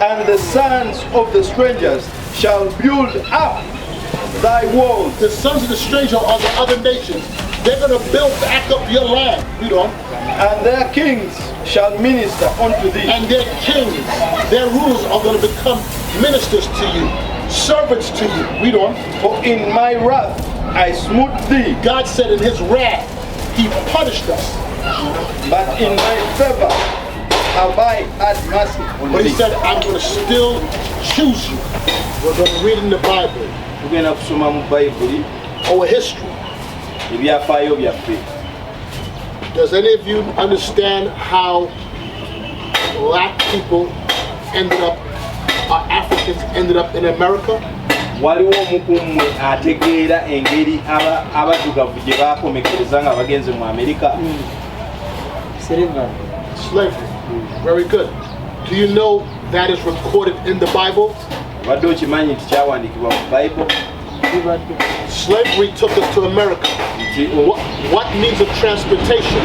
and the sons of the strangers shall build up thy walls. The sons of the stranger are the other nations. They're going to build back up your land. Read on. And their kings shall minister unto thee. And their kings, their rulers are going to become ministers to you, servants to you. Read on. For in my wrath I smote thee. God said in his wrath, he punished us. But in my favor have I had mercy on But he thee. said, I'm going to still choose you. We're going to read in the Bible. Tugenda kusoma mu Bayibuli Our history. ebyafaayo byaffe. Does any of you understand how black people ended up, Africans ended up in America? Waliwo omu ku mmwe ategeera engeri abaddugavu gye baakomekereza nga bagenze mu Amerika? Slavery. Very good. Do you know that is recorded in the Bible? Wadde okimanyi nti kyawandiikibwa mu Bayibuli? Slavery took us to America. What means of transportation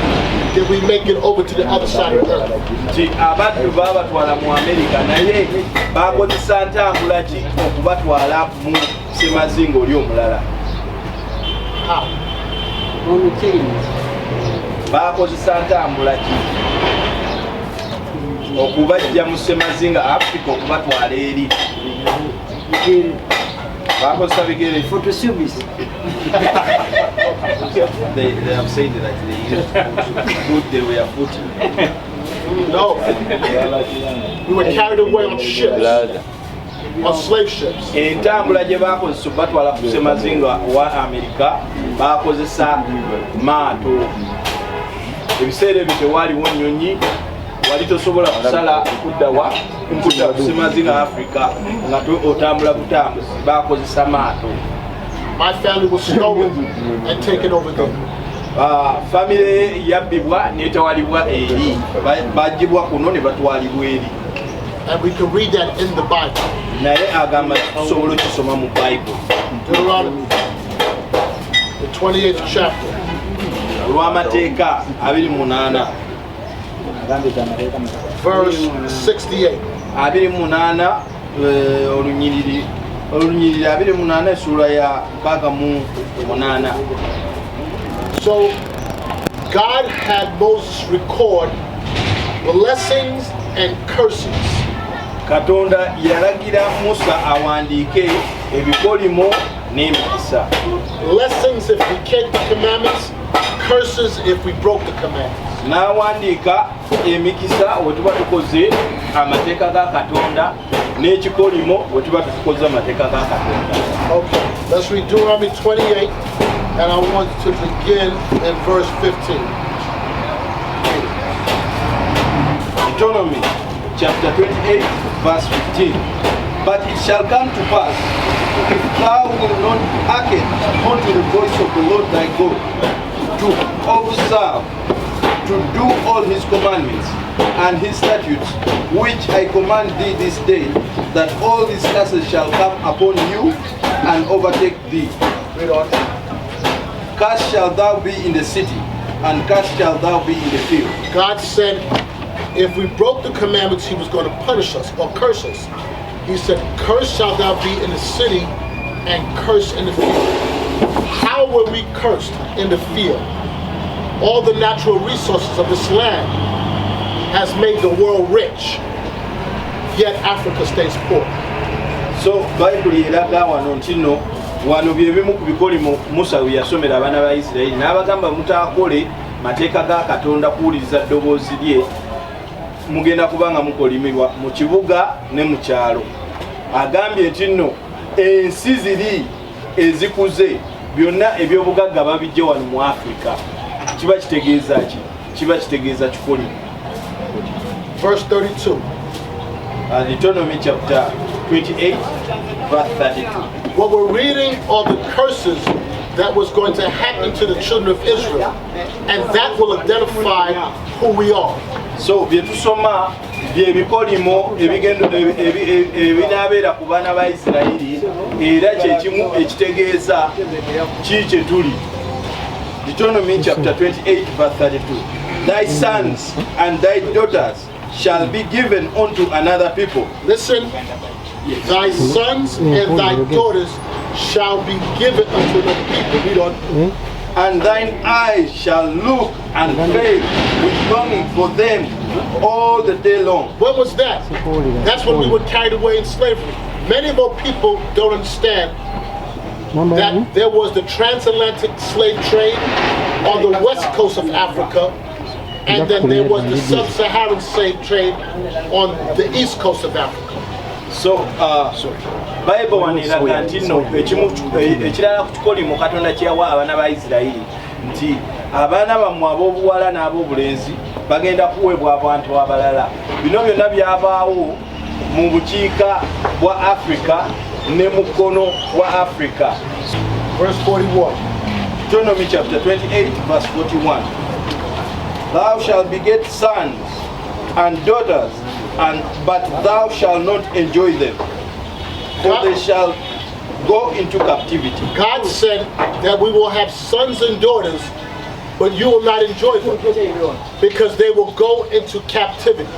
did we make it over to the other side of the earth? Nti abaddu baabatwala mu Amerika naye baakozesa ntambula ki okubatwala mu ssemazinga oli omulala? How? Baakozesa ntambula ki okubajja mu ssemazinga Africa okubatwala eri? Baakozesa bigere. They have said that they used foot, they were footing. No. We were carried away on ships, on slave ships. Entambula gye baakozesa batwala ku ssemazinga wa Amerika baakozesa maato. Ebiseera ebyo tewaaliwo nnyonyi, wali tosobola kusala kudda ku ssemazinga Africa nga otambula butambuzi, baakozesa maato. My family was stolen and taken over there. Family yabbibwa n'etawalibwa eri, bagibwa kuno ne batwalibwa eri. And we can read that in the Bible. Naye agamba tusobola okisoma mu Bible. Deuteronomy, the 28th chapter. Olw'amateeka 28. Verse 68. 28 olunyiriri 28 essula ya 68. So God had Moses record blessings and curses. Katonda yalagira Musa awandiike ebikolimo n'emikisa. Blessings if we kept the commandments, curses if we broke the commandments. N'awandiika emikisa bwe tuba tukoze amateeka ga Katonda n'ekikolimo bwe tuba tukoze amateeka ga Katonda. Okay, let's read Deuteronomy 28, and I want to begin in verse 15. Deuteronomy chapter 28 verse 15. But it shall come to pass, if thou wilt not hearken unto the voice of the Lord thy God, to observe, to do all his commandments and his statutes, which I command thee this day, that all these curses shall come upon you and overtake thee. Read on. Cursed shalt thou be in the city, and cursed shalt thou be in the field. God said if we broke the commandments, he was going to punish us or curse us. He said, cursed shalt thou be in the city and cursed in the field. How were we cursed in the field? All the natural resources of this land has made the world rich, yet Africa stays poor. So Bible eraga wano ntino wano byebimu ku bikolimo Musa bye yasomera abaana ba Isirayiri n'abagamba mutaakole mateeka ga Katonda kuwuliriza ddoboozi lye mugenda kubanga mukolimirwa mu kibuga ne mu kyalo. Agambye nti nno ensi ziri ezikuze byonna ebyobugagga babijja wano mu Africa. Kiba kitegeeza ki? Kiba kitegeeza kikolimo. Verse 32. Deuteronomy chapter 28 verse 32. What we're reading are the curses that was going to happen to the children of Israel, and that will identify who we are. So byetusoma byebikolimo ebinaabeera ku baana ba Isirayiri era kyekimu ekitegeeza ki kye tuli. Deuteronomy chapter 28 verse 32. Thy sons and thy daughters shall be given unto another people. Listen, thy sons and thy daughters shall be given unto another people. Read on. And thine eyes shall look and fail with longing for them all the day long. What was that? That's when we were carried away in slavery. Many of our people don't understand that there was the transatlantic slave trade on the west coast of Africa, and then there was the sub-Saharan slave trade on the east coast of Africa. So, Bible waniraga nti no ekirala kutukoli mu Katonda kyawa abaana ba Isirayiri nti abaana bammwe ab'obuwala n'ab'obulenzi bagenda kuweebwa abantu abalala. Bino byonna byabaawo mu bukiika bwa Africa ne mu kkono bwa Africa. Verse 41. Deuteronomy chapter 28 verse 41. Thou shalt beget sons and daughters, but thou shalt not enjoy them, for they shall go into captivity. God said that we will have sons and daughters, but you will not enjoy them because they will go into captivity.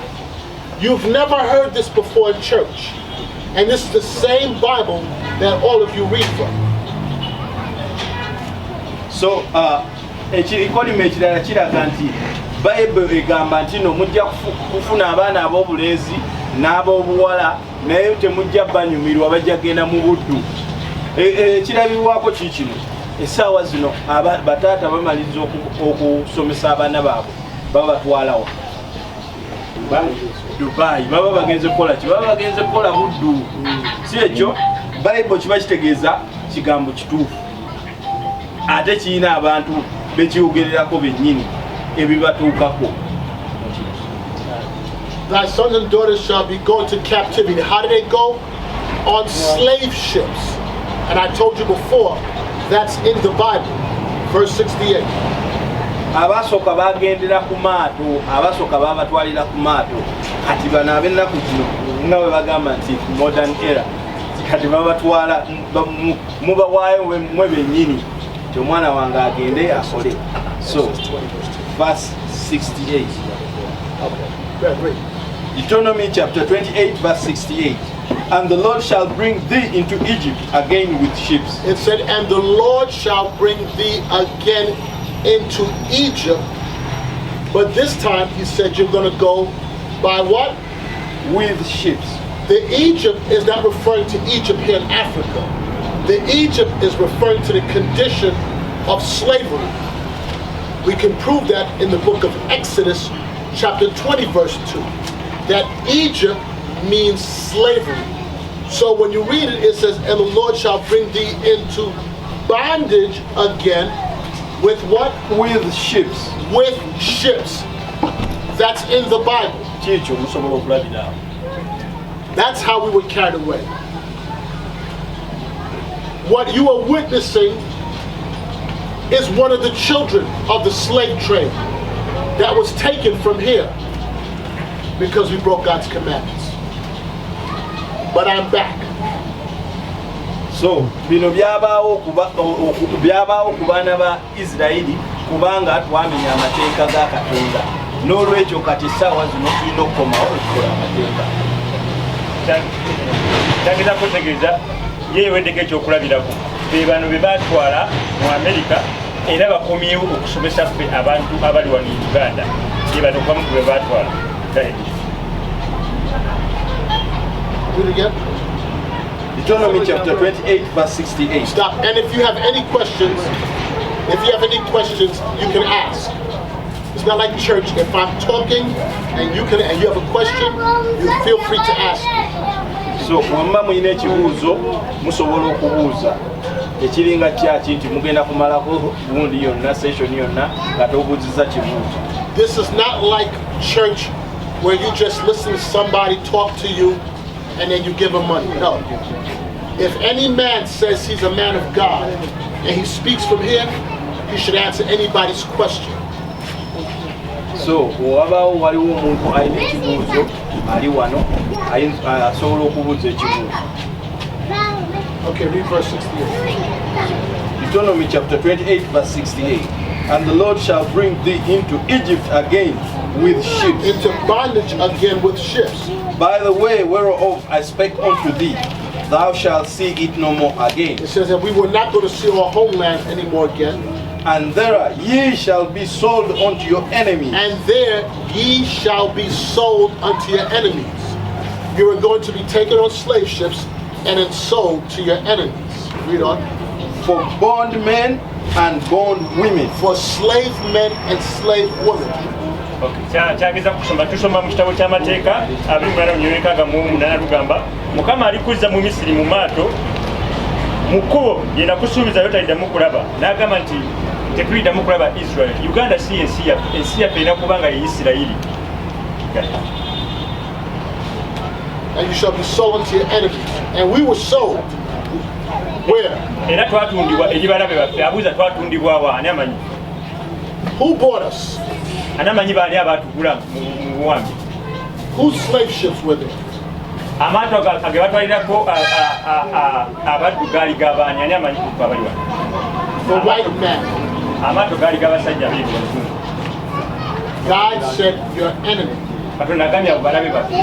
You've never heard this before in church, and this is the same Bible that all of you read from. So, ekirikolima ekirala kiraga nti Bible egamba nti no mujja kufuna abaana ab'obulenzi n'ab'obuwala naye temujja banyumirwa bajja genda mu buddu. Ekirabirwako kikino essaawa zino bataata bamaliriza okusomesa abaana baabwe baba batwalawa Dubai, baba bagenze kukola ki? Baba bagenze kukola buddu. Si ekyo Bible kiba kitegeeza kigambo kituufu ate kirina abantu bekiyogererako bennyini ebibatuukako. Thy sons and daughters shall be going to captivity. How do they go? On slave ships. And I told you before, that's in the Bible. Verse 68. Abasooka bagendera ku maato, abasooka babatwalira ku maato. Kati bano ab'ennaku zino nga bwe bagamba nti modern era, kati babatwala mubawaayo mwe bennyini nti omwana wange agende akole. So, verse 68. Deuteronomy chapter 28 verse 68. And the Lord shall bring thee into Egypt again with ships. It said, and the Lord shall bring thee again into Egypt. But this time he said you're going to go by what? With ships. The Egypt is not referring to Egypt here in Africa. The Egypt is referring to the condition of slavery. We can prove that in the book of Exodus chapter 20 verse 2. That Egypt means slavery. So when you read it, it says, and the Lord shall bring thee into bondage again with what? With ships. With ships. That's in the Bible. That's how we were carried away. What you are witnessing is one of the children of the slave trade that was taken from here because we broke God's commandments. But I'm back. So, bino byabaawo ku baana ba Isirayiri kubanga twamenya amateeka ga Katonda. N'olwekyo kati essaawa zino tulina okukomawo okukola amateeka. Ndageza kutegeeza yeeweddeko ekyokulabirako. Be bano be baatwala mu Amerika era bakomyewo okusomesa ffe abantu abali wano mu Uganda. Ye bano kwamu be baatwala. Read it again. Deuteronomy chapter 28 verse 68. Stop. And if you have any questions, you can ask. It's not like church. If I'm talking and you have a question, you feel free to ask. So, mwamba muyina ekibuuzo musobola okubuuza. Ekiringa kyaki nti mugenda kumalako gundi yonna session yonna nga tobuuziza kibuuzo. This is not like church where you just listen to somebody talk to you and then you give him money. No. If any man says he's a man of God and he speaks from here, he should answer anybody's question. So, wabaawo waliwo omuntu alina ekibuuzo ali wano asobola okubuuza ekibuuzo. Okay, read verse 68. Deuteronomy chapter 28 verse 68. And the Lord shall bring thee into Egypt again with ships. Into bondage again with ships. By the way whereof I spake unto thee, thou shalt see it no more again. It says that we were not going to see our homeland anymore again. And there ye shall be sold unto your enemies. And there ye shall be sold unto your enemies. You are going to be taken on slave ships and then sold to your enemies. Read on. For bondmen and bondwomen. For slave men and slave women. kyageza kusoma tusoma mu kitabo ky'amateeka 28 lugamba mukama alikuzza mu misiri mu maato mu kkubo yenda kusuubizayo taliddamu kulaba n'agamba nti tetuliddamu kulaba Israeli. Uganda si ensi yaffe erina kuba nga ye Isirayiri. And you shall be sold unto your enemies. And we were sold. Where? Era twatundibwa eri balabe baffe. Abuuza twatundibwa wa? Ani amanyi? Who bought us? Ani amanyi baani abaatugula mu buwambi? Whose slave ships were there? Amaato ge batwalirako abaddu gaali g'abaani? Ani amanyi abali wano? The white man. Amaato gaali g'abasajja beeru bazungu. God said your enemy. Katonda agambye abo balabe baffe.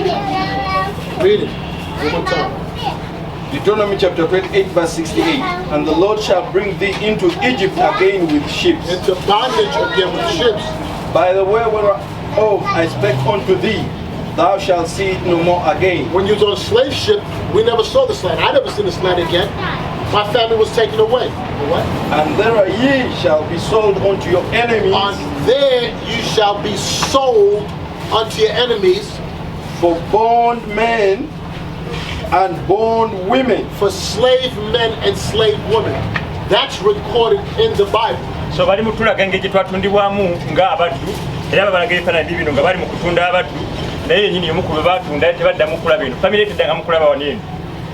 Read it one more time. Deuteronomy chapter 28 verse 68. And the Lord shall bring thee into Egypt again with ships. Into bondage again with ships. By the way whereof I spake unto thee, thou shalt see it no more again. When you was on a slave ship, we never saw this land. I never seen this land again. My family was taken away. What? And there ye shall be sold unto your enemies. And there you shall be sold unto your enemies. For bondmen and bondwomen. For slave men and slave women. That's recorded in the Bible. So bali mutulaga engeri twatundibwamu nga abaddu era babalaga ebifaananyi bino nga bali mu kutunda abaddu naye yennyini yomuku be baatunda tebaddamu kulaba eno famire teddangamu kulaba wano eno.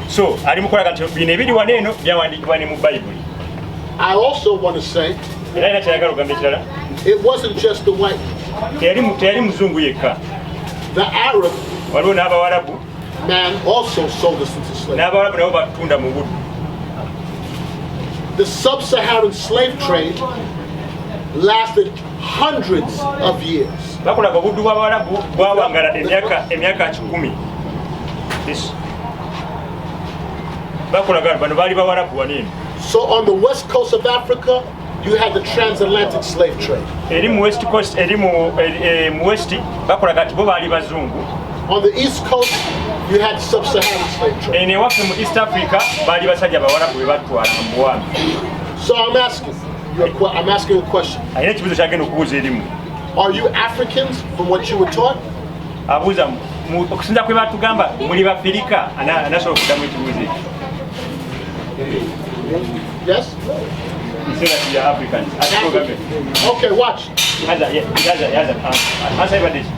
So ali mukulaga nti bino ebiri wano eno byawandiikibwa ne mu Bayibuli. I also want to say era era kyayagala okugamba ekirala it wasn't just the white. teyali muzungu yekka. The Arab waliwo n'abawalabu man also sold us into slavery. n'abawalabu nabo batunda mu buddu. The sub-Saharan slave trade lasted hundreds of years. Bakulaga obuddu bw'abawalabu bwawangala emyaka 10. Bakulaga bano baali bawalabu wano eno. So on the west coast of Africa, you had the transatlantic slave trade. Eri mu west coast eri mu west bakulaga ati bo baali bazungu. On the east coast, you had sub-Saharan slave trade. Ene waffe mu East Africa baali basajja bawalabu be batwala mu buwambi. So I'm asking a question. Ayina ekibuzo kyagenda okubuuza erimu. Are you Africans from what you were taught? Abuuza okusinza kwe batugamba muli Bafirika anasobola okuddamu ekibuuzo ekyo. Yes? He said that we are Africans. Okay, watch.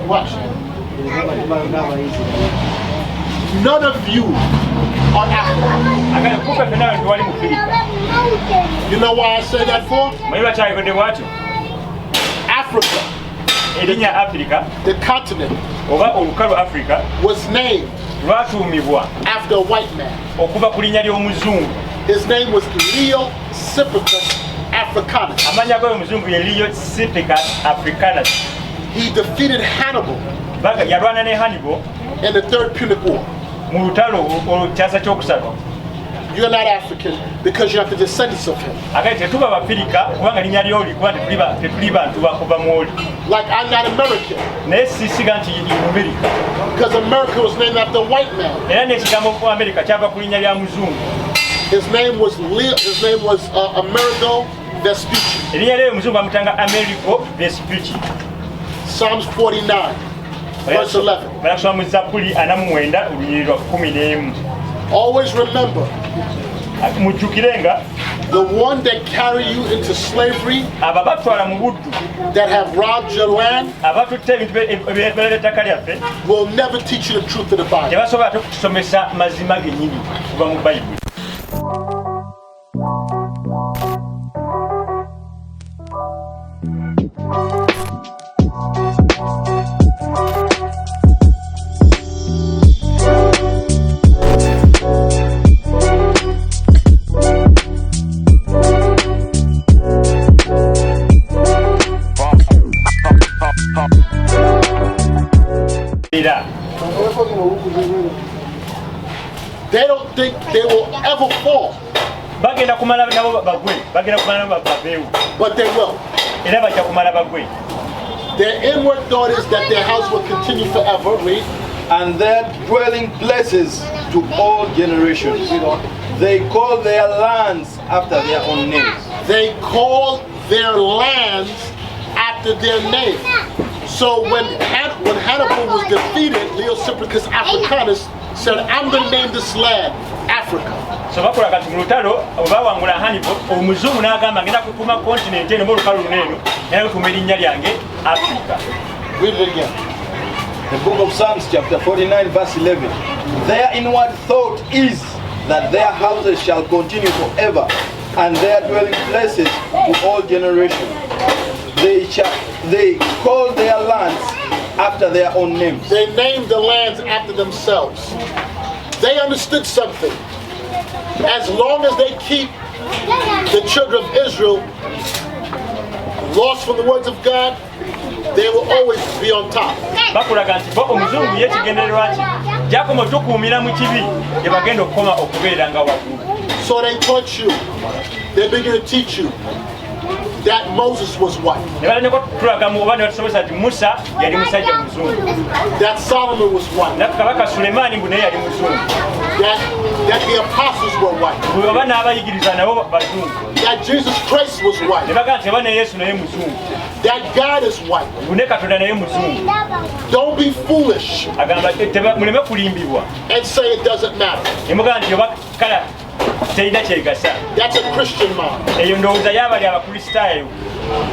Watch. None of you are African. You know why I say that for? Africa, the continent, was named after a white man. His name was Leo Cypricus Africanus. He defeated Hannibal in the Third Punic War. You're not African because you're not the descendants of him. Like I'm not American because America was named after a white man. His name was Amerigo Vespucci. Psalms 49, verse 11. Always remember, the one that carry you into slavery, that have robbed your land, will never teach you the truth of the Bible. They don't think they will ever fall. But they will. Their inward thought is that their house will continue forever. Read. And their dwelling places to all generations. They call their lands after their own names. They call their lands after their name. So when Hannibal was defeated, Leosippicus Africanus said, I'm going to name this land Africa. So bakola kati mu lutalo bawangula Hannibal omuzungu n'agamba ngenda kukuuma kontinenti eno mu lukalu luneeno naye kukuuma erinnya lyange Africa. Read it again. The book of Psalms chapter 49 verse 11. Their inward thought is that their houses shall continue forever and their dwelling places to all generations. They call their lands after their own names. They named the lands after themselves. They understood something. As long as they keep the children of Israel lost from the words of God, they will always be on top. So they taught you, they begin to teach you that Moses was white, that Solomon was white, that the apostles were white, that Jesus Christ was white, that God is white. Don't be foolish and say it doesn't matter. That's a Christian mind.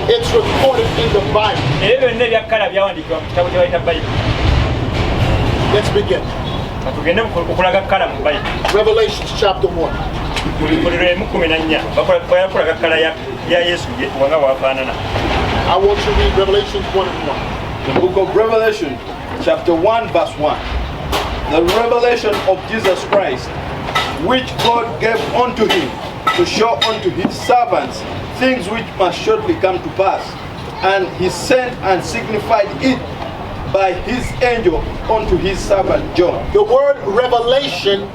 It's recorded in the Bible. Let's begin. Revelation chapter 1. I want you to read Revelation 1 and 1. The book of Revelation chapter 1 verse 1. The revelation of Jesus Christ, which God gave unto him to show unto his servants things which must shortly come to pass. And he sent and signified it by his angel unto his servant John. The word revelation,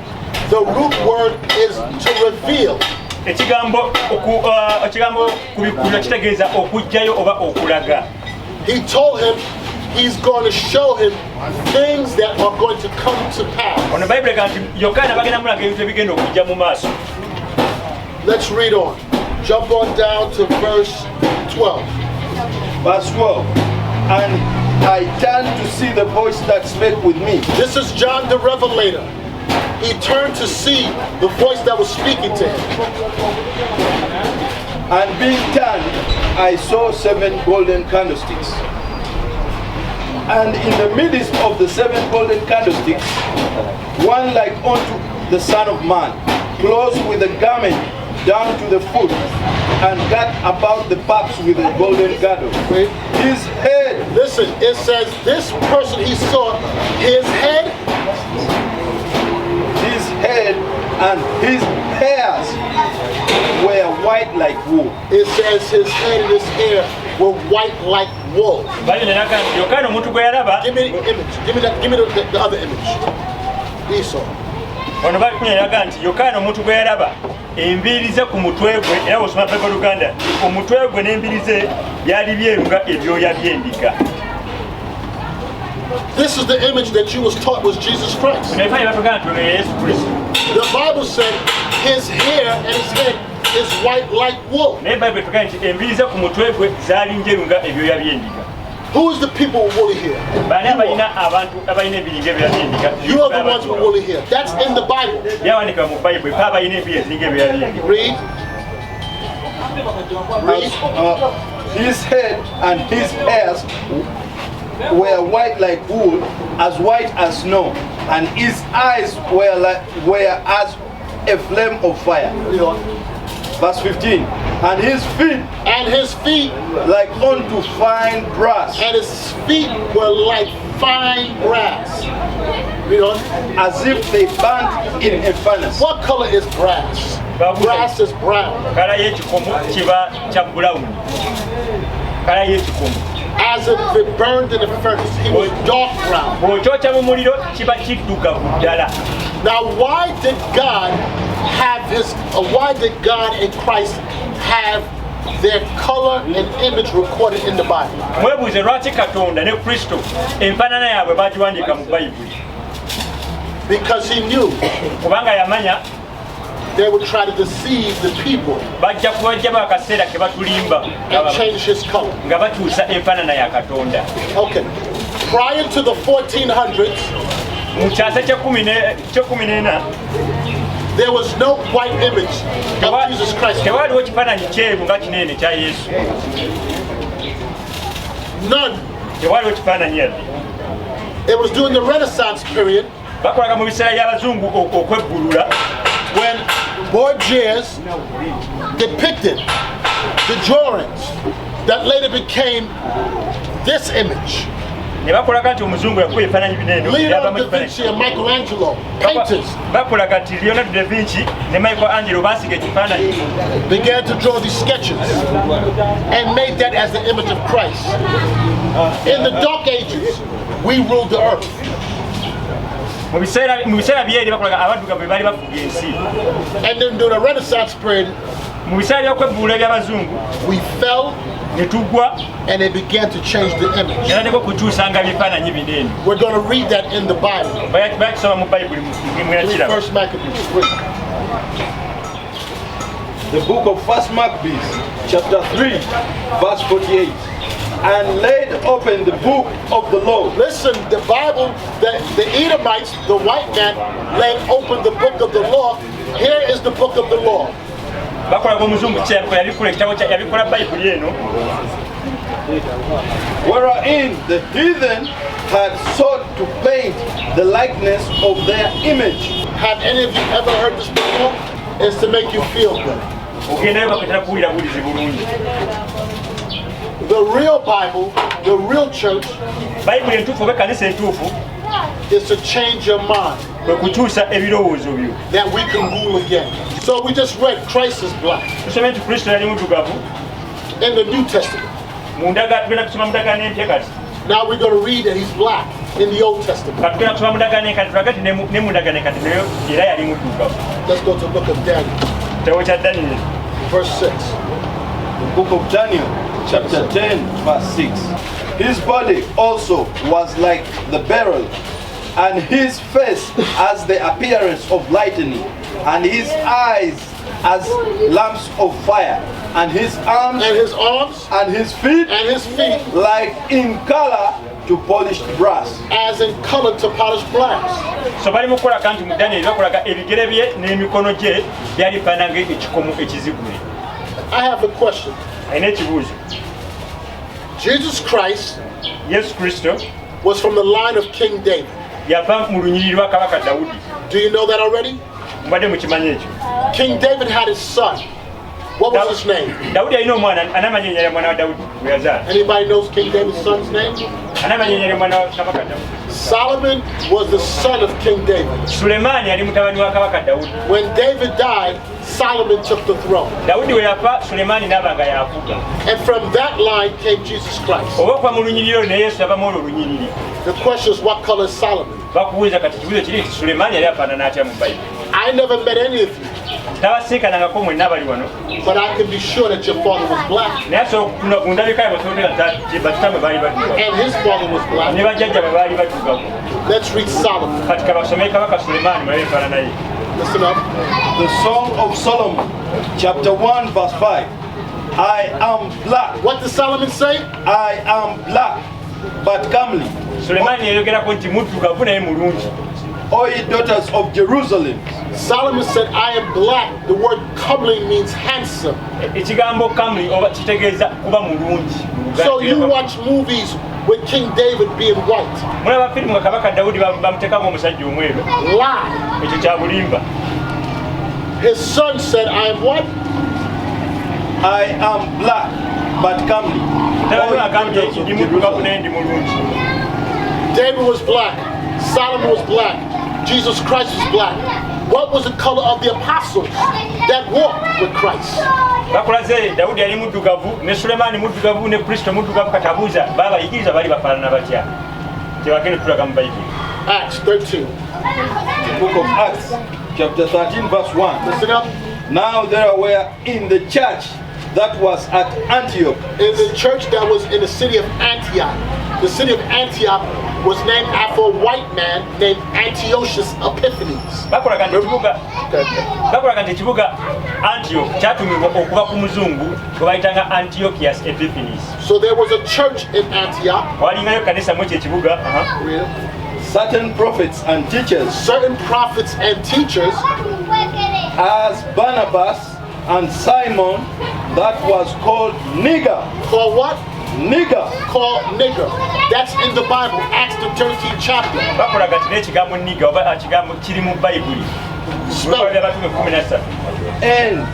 the root word is to reveal. He told him he's going to show him things that are going to come to pass. Let's read on. Jump on down to verse 12. Verse 12. And I turned to see the voice that spake with me. This is John the Revelator. He turned to see the voice that was speaking to him. And being turned, I saw 7 golden candlesticks. And in the midst of the 7 golden candlesticks, one like unto the Son of Man, clothed with a garment down to the foot, and got about the paps with a golden girdle. His head, listen, it says this person, he saw his head and his hairs were white like wool. It says his head and his hair were white like wool. Give me the image. Give me the other image. Esau. This is the image that you was taught was Jesus Christ. The Bible said his hair and his head is white like wool. Who is the people with woolly hair? You are the ones with woolly hair. That's in the Bible. Read. His head and his hairs were white like wool, as white as snow, and his eyes were as a flame of fire. Verse 15. And his feet like unto fine brass. And his feet were like fine brass. As if they burnt in a furnace. What color is brass? Brass is brown. As if it burned in a furnace. He was dark brown. Now, why did God and Christ have their color and image recorded in the Bible? Mwebuze lwaki Katonda ne Kristo empanana yaabwe bagiwandiika mu Bayibuli? Because he knew kubanga yamanya they would try to deceive the people bajja kubajja bakaseera ke batulimba and change his color. nga bakyusa empanana ya Katonda. Okay. Prior to the 1400s, mu kyasa ky'ekumi there was no white image of Jesus Christ. Tewaliwo kifaananyi kyeru nga kinene kya Yesu. None. Tewaliwo kifaananyi yadde. It was during the Renaissance period bakolaga mu biseera by'abazungu okwebbulula when Borgias depicted the drawings that later became this image. ne bakolaga nti omuzungu yakuba ebifaananyi binene Leonardo da Vinci and Michelangelo, painters, bakolaga nti Leonardo da Vinci ne Michelangelo basiga ekifaananyi began to draw these sketches and made that as the image of Christ. In the Dark Ages, we ruled the earth. mu biseera byeri bakolaga abaddugavu baali bafuga ensi. And then during the Renaissance period, mu biseera by'okwebbulula by'abazungu we fell ne tugwa and they began to change the image. era ne kukyusanga bifaananyi binene. We're going to read that in the Bible. Bakisoma mu Bayibuli mwekiraba. First Maccabees 3. The book of First Maccabees, chapter 3, verse 48. And laid open the book of the law. Listen, the Bible, the Edomites, the white man, laid open the book of the law. Here is the book of the law. Wherein the heathen had sought to paint the likeness of their image. Have any of you ever heard this before? It's to make you feel good. The real Bible, the real church, is to change your mind, that we can rule again. So we just read Christ is black in the New Testament. Now we're going to read that he's black in the Old Testament. Let's go to the book of Daniel, verse 6. The book of Daniel, chapter 10, verse 6. His body also was like the beryl, and his face as the appearance of lightning, and his eyes as lamps of fire, and his arms and his feet like in color to polished brass. As in color to polished brass. So bali mukola kanti mu Daniel bakolaga ebigere bye n'emikono gye byali fananga ekikomo ekizigule. I have a question. Jesus Christ was from the line of King David. Do you know that already? King David had his son. What was his name? Anybody knows King David's son's name? Solomon was the son of King David. When David died, Solomon took the throne. And from that line came Jesus Christ. The question is, what color is Solomon? I never met any of you, but I can be sure that your father was black. And his father was black. Let's read Solomon. Listen up. The Song of Solomon, chapter 1, verse 5. I am black. What does Solomon say? I am black, but comely. O ye daughters of Jerusalem. Solomon said, I am black. The word comely means handsome. So you watch movies with King David being white. Lie. His son said, I am what? I am black, but comely. David was black. Solomon was black. Jesus Christ was black. What was the color of the apostles that walked with Christ? Acts 13. The book of Acts, chapter 13, verse 1. Listen up. Now there were in the church that was at Antioch. In the church that was in the city of Antioch. The city of Antioch was named after a white man named Antiochus Epiphanes. Bakoraga nti ekibuga Antioch kyatumibwa okuva ku muzungu gwe bayitanga Antiochus Epiphanes. So there was a church in Antioch. Walingayo kanisa mu ekibuga. Certain prophets and teachers. Certain prophets and teachers. As Barnabas and Simon, that was called nigger. Called what? Nigger. Called nigger. That's in the Bible, Acts the 13th chapter. Bakoraga nti n'ekigambo nigger oba ekigambo kiri mu Bayibuli. Spell it. N-I-G-E-R.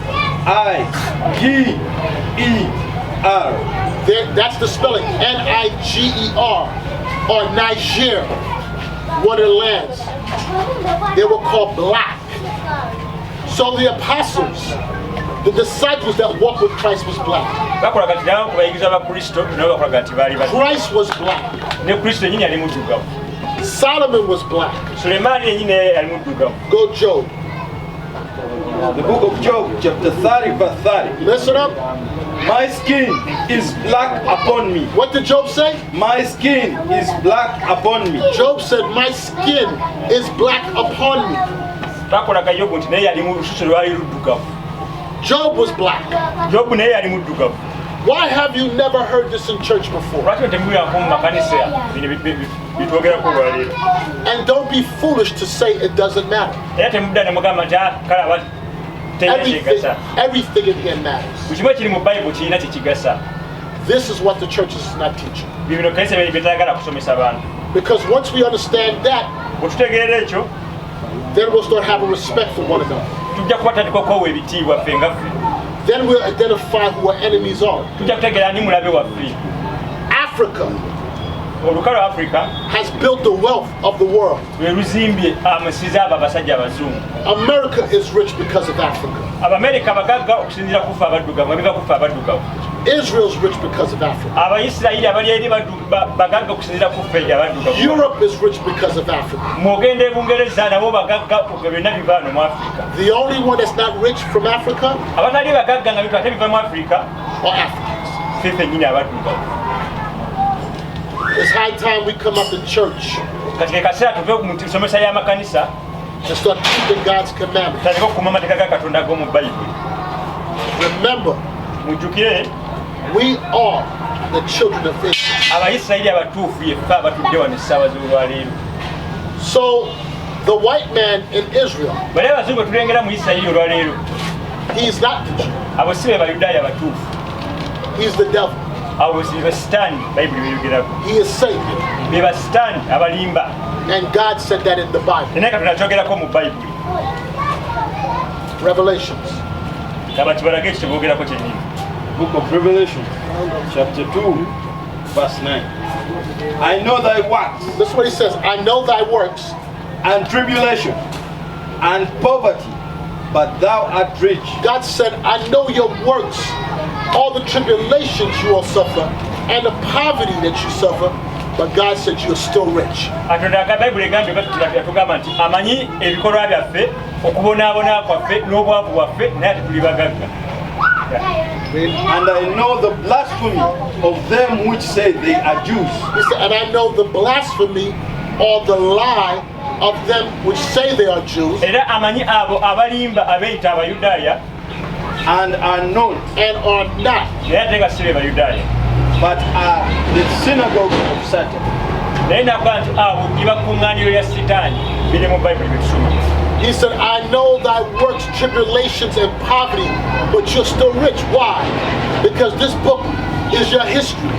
That's the spelling. N-I-G-E-R. Or Niger. One of the lands. They were called black. So the apostles, the disciples that walked with Christ was black. Christ was black. Solomon was black. Go Job. The book of Job, chapter 30, verse 30. Listen up. My skin is black upon me. What did Job say? My skin is black upon me. Job said, my skin is black upon me. Job was black. Why have you never heard this in church before? And don't be foolish to say it doesn't matter. Everything in here matters. This is what the church is not teaching. Because once we understand that, then we'll start having respect for one another. Then we'll identify who our enemies are. Africa has built the wealth of the world. America is rich because of Africa. Israel's rich because of Africa. Europe is rich because of Africa. The only one that's not rich from Africa are Africans. It's high time we come up to church and start keeping God's commandments. Remember, we are the children of Israel. So, the white man in Israel, he's not the Jew. He's the devil. He is Satan. And God said that in the Bible. Revelations. Book of Revelation, chapter 2, verse 9. I know thy works. This is what he says. I know thy works. And tribulation and poverty, but thou art rich. God said, I know your works, all the tribulations you will suffer, and the poverty that you suffer, but God said you are still rich. And I know the blasphemy of them which say they are Jews. He said, and I know the blasphemy or the lie of them which say they are Jews. And are not. And are not. But are the synagogue of Satan. He said, I know thy works, tribulations, and poverty, but you're still rich. Why? Because this book is your history.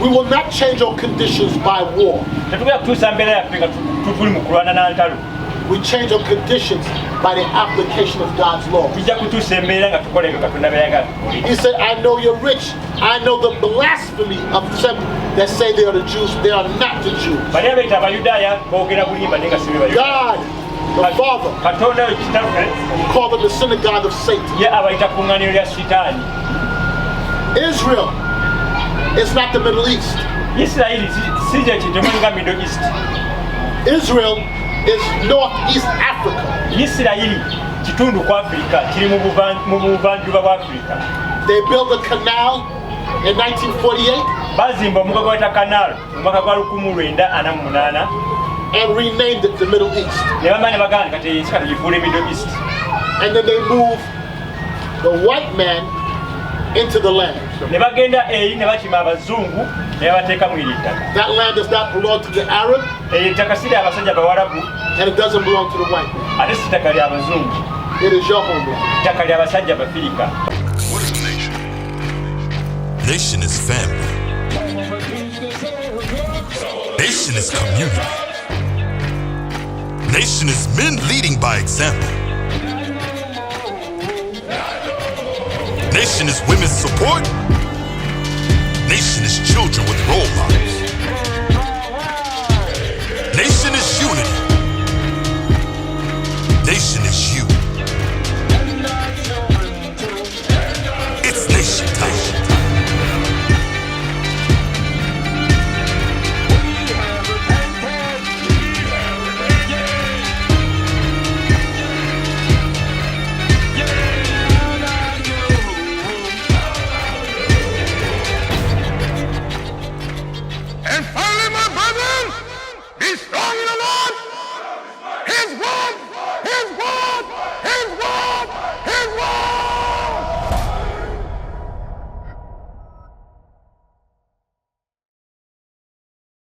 We will not change our conditions by war. We change our conditions by the application of God's law. He said, I know you're rich. I know the blasphemy of them that say they are the Jews. They are not the Jews. God, the Father, called them the synagogue of Satan. Israel It's not the Middle East. Isirayiri si kye kitumanyi nga Middle East. Israel is Northeast Africa. Isirayiri kitundu ku Africa, kiri mu buvanjuba bwa Africa. They built a canal in 1948 Bazimba omugga gw'ayita canal mu mwaka gwa 1948 and renamed it the Middle East. ne bamanya ne bagamba kati gifuule Middle East. And then they moved the white man into the land. Ne bagenda eri ne bakima abazungu ne babateeka mu eri ettaka. That land does not belong to the Arab, Eri ettaka si lya abasajja Bawarabu and it doesn't belong to the white man. ate si ttaka lya abazungu, It is your homeland. ttaka lya basajja Bafirika. What is a nation? Nation is family. Nation is community. Nation is men leading by example. Nation is women's support. Nation is children with role models. Nation is unity. Nation is you. It's nation time. And finally, my brethren, be strong in the Lord. His word